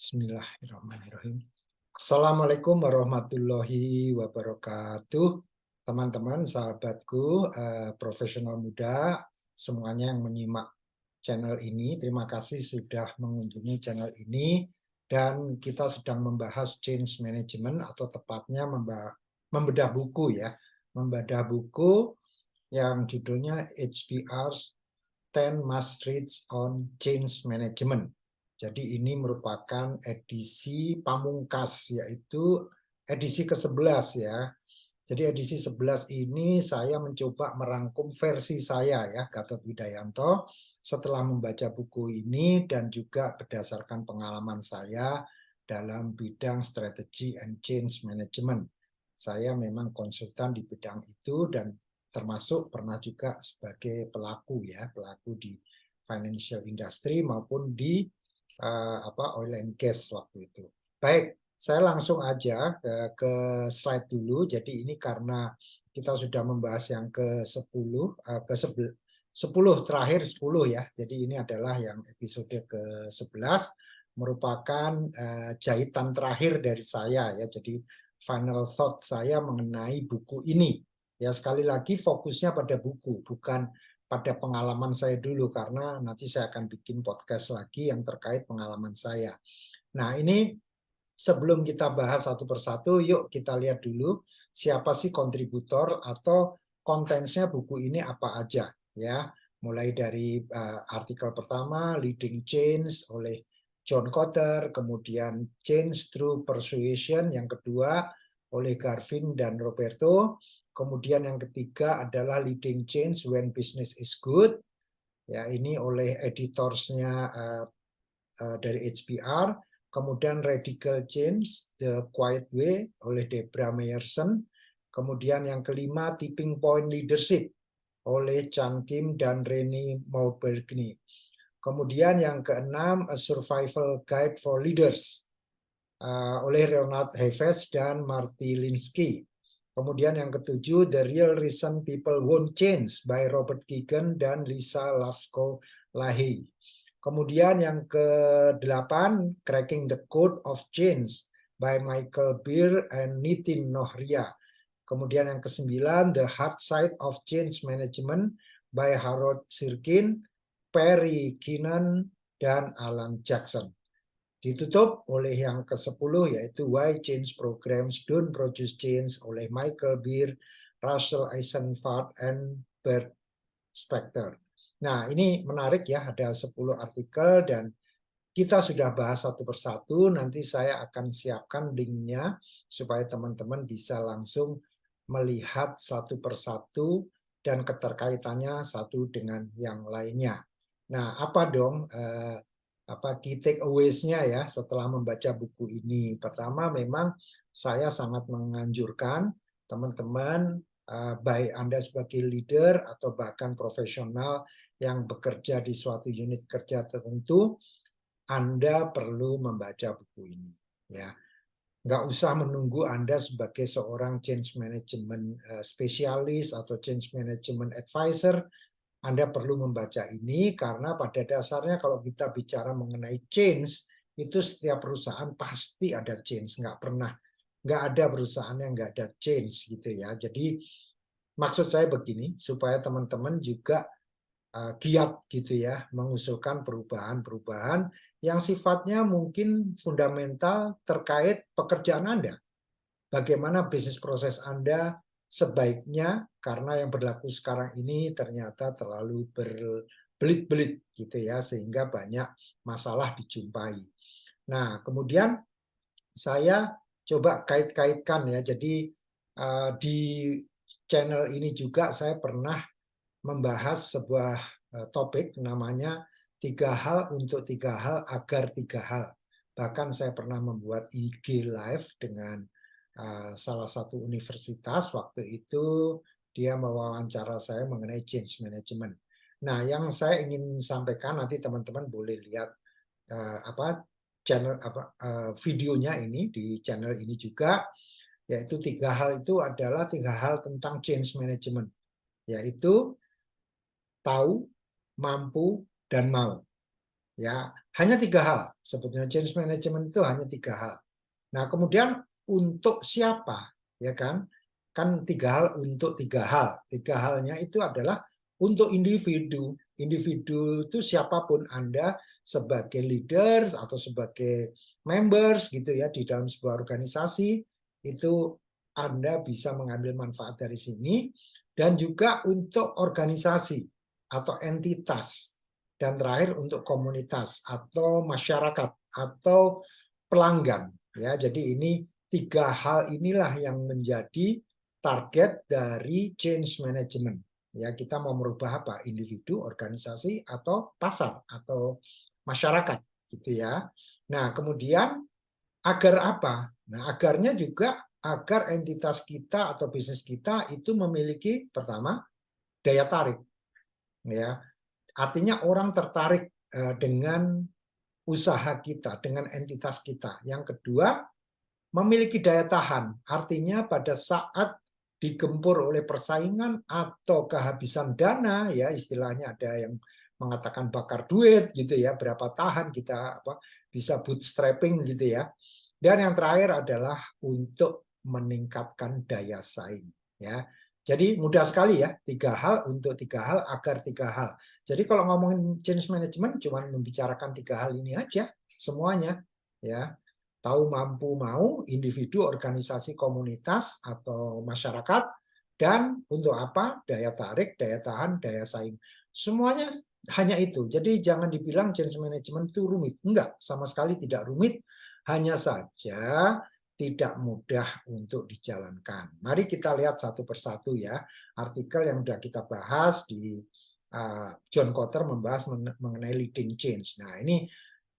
Bismillahirrahmanirrahim. Assalamualaikum warahmatullahi wabarakatuh. Teman-teman, sahabatku, profesional muda, semuanya yang menyimak channel ini, terima kasih sudah mengunjungi channel ini. Dan kita sedang membahas change management atau tepatnya membedah buku ya. Membedah buku yang judulnya HBR 10 Must Reads on Change Management. Jadi ini merupakan edisi pamungkas, yaitu edisi ke-11 ya. Jadi edisi 11 ini saya mencoba merangkum versi saya ya, Gatot Widayanto, setelah membaca buku ini dan juga berdasarkan pengalaman saya dalam bidang strategi and change management. Saya memang konsultan di bidang itu dan termasuk pernah juga sebagai pelaku ya, pelaku di financial industry maupun di oil and gas waktu itu. Baik, saya langsung aja ke slide dulu. Jadi ini karena kita sudah membahas yang ke-10, ke-10 terakhir 10 ya. Jadi ini adalah yang episode ke-11 merupakan jahitan terakhir dari saya ya. Jadi final thought saya mengenai buku ini. Ya sekali lagi fokusnya pada buku, bukan pada pengalaman saya dulu karena nanti saya akan bikin podcast lagi yang terkait pengalaman saya. Nah, ini sebelum kita bahas satu persatu, yuk kita lihat dulu siapa sih kontributor atau kontennya buku ini apa aja ya. Mulai dari artikel pertama Leading Change oleh John Kotter, kemudian Change Through Persuasion yang kedua oleh Garvin dan Roberto. Kemudian yang ketiga adalah Leading Change When Business is Good. Ya, ini oleh editorsnya dari HBR. Kemudian Radical Change, The Quiet Way oleh Debra Meyerson. Kemudian yang kelima Tipping Point Leadership oleh Chan Kim dan Reni Maubergny. Kemudian yang keenam A Survival Guide for Leaders oleh Ronald Heifetz dan Marty Linsky. Kemudian yang ketujuh, The Real Reason People Won't Change by Robert Keegan dan Lisa Lasko-Lahey. Kemudian yang ke-8, Cracking the Code of Change by Michael Beer and Nitin Nohria. Kemudian yang ke-9, The Hard Side of Change Management by Harold Sirkin, Perry Keenan, dan Alan Jackson. Ditutup oleh yang ke-10 yaitu Why Change Programs Don't Produce Change oleh Michael Beer, Russell Eisenfart, and Bert Spector. Nah, ini menarik ya, ada 10 artikel dan kita sudah bahas satu persatu. Nanti saya akan siapkan linknya supaya teman-teman bisa langsung melihat satu persatu dan keterkaitannya satu dengan yang lainnya. Nah, apa dong key takeaways-nya ya setelah membaca buku ini? Pertama, memang saya sangat menganjurkan teman-teman baik Anda sebagai leader atau bahkan profesional yang bekerja di suatu unit kerja tertentu, Anda perlu membaca buku ini. Ya, nggak usah menunggu Anda sebagai seorang change management spesialis atau change management advisor. Anda perlu membaca ini karena pada dasarnya kalau kita bicara mengenai change, itu setiap perusahaan pasti ada change, nggak ada perusahaan yang nggak ada change gitu ya. Jadi maksud saya begini, supaya teman-teman juga giat gitu ya, mengusulkan perubahan-perubahan yang sifatnya mungkin fundamental terkait pekerjaan Anda. Bagaimana bisnis proses Anda sebaiknya, karena yang berlaku sekarang ini ternyata terlalu berbelit-belit gitu ya, sehingga banyak masalah dijumpai. Nah, kemudian saya coba kait-kaitkan ya, jadi di channel ini juga saya pernah membahas sebuah topik namanya 3 hal untuk 3 hal agar 3 hal. Bahkan saya pernah membuat IG live dengan salah satu universitas waktu itu dia mewawancara saya mengenai change management. Nah, yang saya ingin sampaikan nanti teman-teman boleh lihat channel videonya ini di channel ini juga, yaitu 3 hal itu adalah 3 hal tentang change management, yaitu tahu, mampu, dan mau. Ya, hanya 3 hal. Sebetulnya change management itu hanya 3 hal. Nah, kemudian untuk siapa, ya kan? Kan 3 hal untuk 3 hal. 3 halnya itu adalah untuk individu. Individu itu siapapun Anda sebagai leaders atau sebagai members gitu ya di dalam sebuah organisasi itu Anda bisa mengambil manfaat dari sini dan juga untuk organisasi atau entitas dan terakhir untuk komunitas atau masyarakat atau pelanggan ya. Jadi ini 3 hal inilah yang menjadi target dari change management. Ya, kita mau merubah apa? Individu, organisasi atau pasar atau masyarakat gitu ya. Nah, kemudian agar apa? Nah, agarnya juga agar entitas kita atau bisnis kita itu memiliki pertama daya tarik ya. Artinya orang tertarik dengan usaha kita, dengan entitas kita. Yang kedua, memiliki daya tahan. Artinya pada saat digempur oleh persaingan atau kehabisan dana, ya istilahnya ada yang mengatakan bakar duit gitu ya, berapa tahan kita bisa bootstrapping gitu ya. Dan yang terakhir adalah untuk meningkatkan daya saing. Ya, jadi mudah sekali ya, 3 hal untuk 3 hal agar 3 hal. Jadi kalau ngomongin change management cuma membicarakan 3 hal ini aja semuanya. Ya, tahu mampu mau individu, organisasi, komunitas atau masyarakat dan untuk apa? Daya tarik, daya tahan, daya saing. Semuanya hanya itu. Jadi jangan dibilang change management itu rumit. Enggak, sama sekali tidak rumit. Hanya saja tidak mudah untuk dijalankan. Mari kita lihat satu persatu ya. Artikel yang sudah kita bahas di John Kotter membahas mengenai leading change. Nah, ini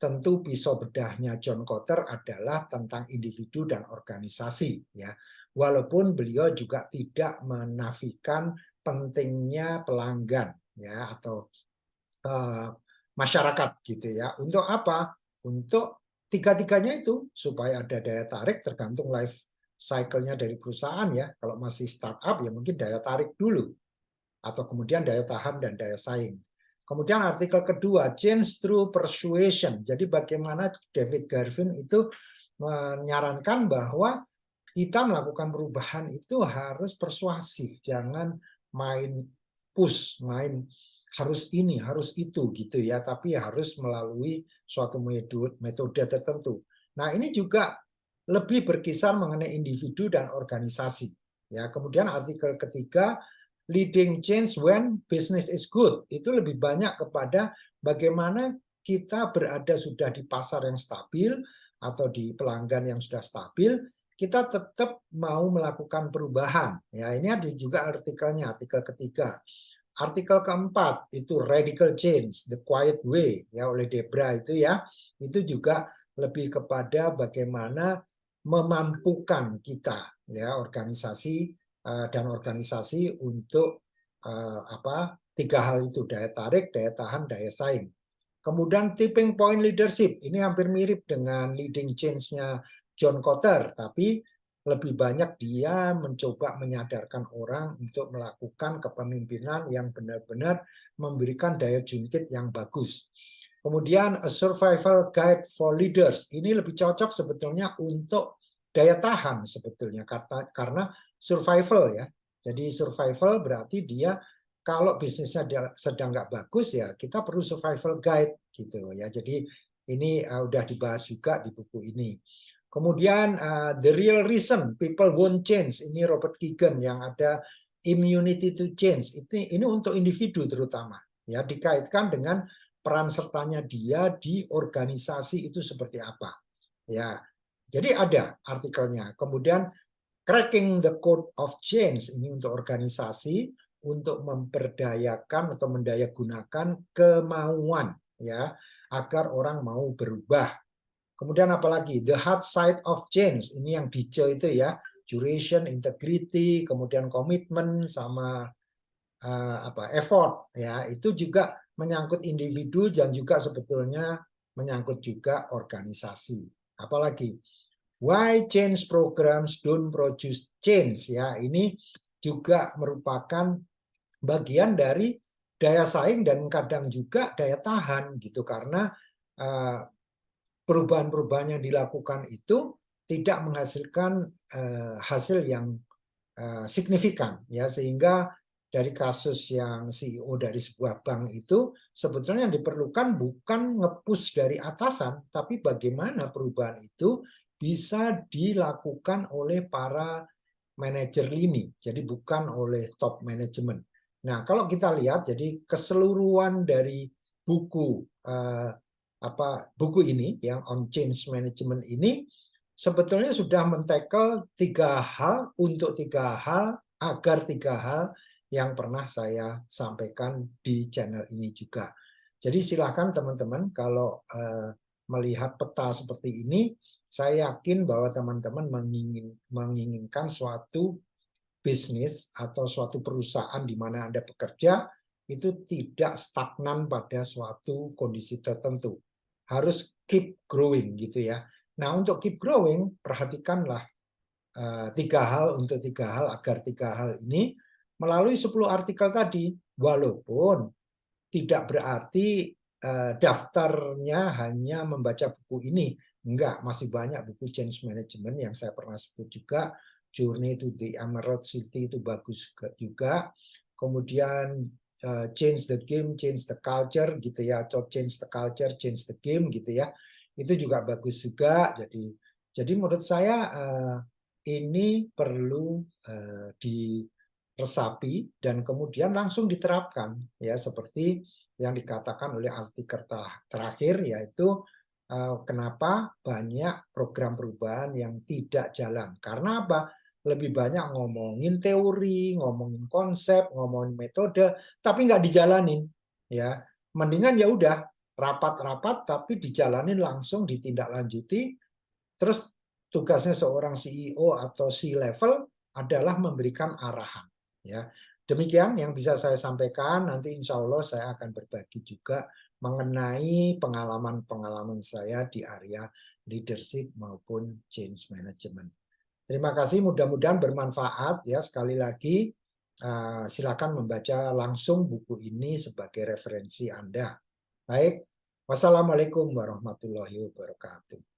tentu pisau bedahnya John Kotter adalah tentang individu dan organisasi ya. Walaupun beliau juga tidak menafikan pentingnya pelanggan ya atau masyarakat gitu ya. Untuk apa? Untuk tiga-tiganya itu supaya ada daya tarik tergantung life cycle-nya dari perusahaan ya. Kalau masih startup ya mungkin daya tarik dulu atau kemudian daya tahan dan daya saing. Kemudian artikel kedua, change through persuasion. Jadi bagaimana David Garvin itu menyarankan bahwa kita melakukan perubahan itu harus persuasif, jangan main push, main harus ini, harus itu gitu ya, tapi harus melalui suatu metode tertentu. Nah, ini juga lebih berkisar mengenai individu dan organisasi. Ya, kemudian artikel ketiga, leading change when business is good, itu lebih banyak kepada bagaimana kita berada sudah di pasar yang stabil atau di pelanggan yang sudah stabil, kita tetap mau melakukan perubahan. Ya, ini ada juga artikelnya, artikel ketiga. Artikel keempat itu radical change, the quiet way ya oleh Debra itu ya. Itu juga lebih kepada bagaimana memampukan kita ya organisasi dan organisasi untuk tiga hal itu, daya tarik, daya tahan, daya saing. Kemudian tipping point leadership, ini hampir mirip dengan leading change-nya John Kotter, tapi lebih banyak dia mencoba menyadarkan orang untuk melakukan kepemimpinan yang benar-benar memberikan daya jungkit yang bagus. Kemudian a survival guide for leaders, ini lebih cocok sebetulnya untuk daya tahan sebetulnya karena survival ya. Jadi survival berarti dia kalau bisnisnya sedang nggak bagus ya kita perlu survival guide gitu ya. Jadi ini udah dibahas juga di buku ini. Kemudian the real reason people won't change, ini Robert Keegan yang ada immunity to change. Ini untuk individu terutama ya, dikaitkan dengan peran sertanya dia di organisasi itu seperti apa. Ya. Jadi ada artikelnya. Kemudian cracking the code of change, ini untuk organisasi untuk memperdayakan atau mendayagunakan kemauan ya agar orang mau berubah. Kemudian apalagi the hard side of change, ini yang dice itu ya, duration, integrity, kemudian komitmen sama effort ya, itu juga menyangkut individu dan juga sebetulnya menyangkut juga organisasi. Apalagi why change programs don't produce change ya, ini juga merupakan bagian dari daya saing dan kadang juga daya tahan gitu, karena perubahan-perubahan yang dilakukan itu tidak menghasilkan hasil yang signifikan, ya, sehingga dari kasus yang CEO dari sebuah bank itu sebetulnya yang diperlukan bukan nge-push dari atasan, tapi bagaimana perubahan itu bisa dilakukan oleh para manajer lini, jadi bukan oleh top management. Nah, kalau kita lihat, jadi keseluruhan dari buku buku ini yang on change management ini sebetulnya sudah men-tackle 3 hal untuk 3 hal agar 3 hal yang pernah saya sampaikan di channel ini juga. Jadi silakan teman-teman kalau melihat peta seperti ini, saya yakin bahwa teman-teman menginginkan suatu bisnis atau suatu perusahaan di mana Anda bekerja itu tidak stagnan pada suatu kondisi tertentu. Harus keep growing gitu ya. Nah, untuk keep growing, perhatikanlah 3 hal untuk 3 hal agar 3 hal ini melalui 10 artikel tadi, walaupun tidak berarti daftarnya hanya membaca buku ini. Enggak, masih banyak buku change management yang saya pernah sebut juga. Journey to the Emerald City itu bagus juga. Kemudian change the game, change the culture gitu ya, atau change the culture, change the game gitu ya. Itu juga bagus juga. Jadi menurut saya ini perlu diresapi dan kemudian langsung diterapkan ya, seperti yang dikatakan oleh artikel terakhir, yaitu kenapa banyak program perubahan yang tidak jalan. Karena apa? Lebih banyak ngomongin teori, ngomongin konsep, ngomongin metode, tapi nggak dijalanin. Ya, mendingan ya udah rapat-rapat, tapi dijalanin langsung, ditindaklanjuti. Terus tugasnya seorang CEO atau C-level adalah memberikan arahan. Ya, demikian yang bisa saya sampaikan. Nanti insya Allah saya akan berbagi juga mengenai pengalaman-pengalaman saya di area leadership maupun change management. Terima kasih, mudah-mudahan bermanfaat ya. Sekali lagi silakan membaca langsung buku ini sebagai referensi Anda. Baik, wassalamualaikum warahmatullahi wabarakatuh.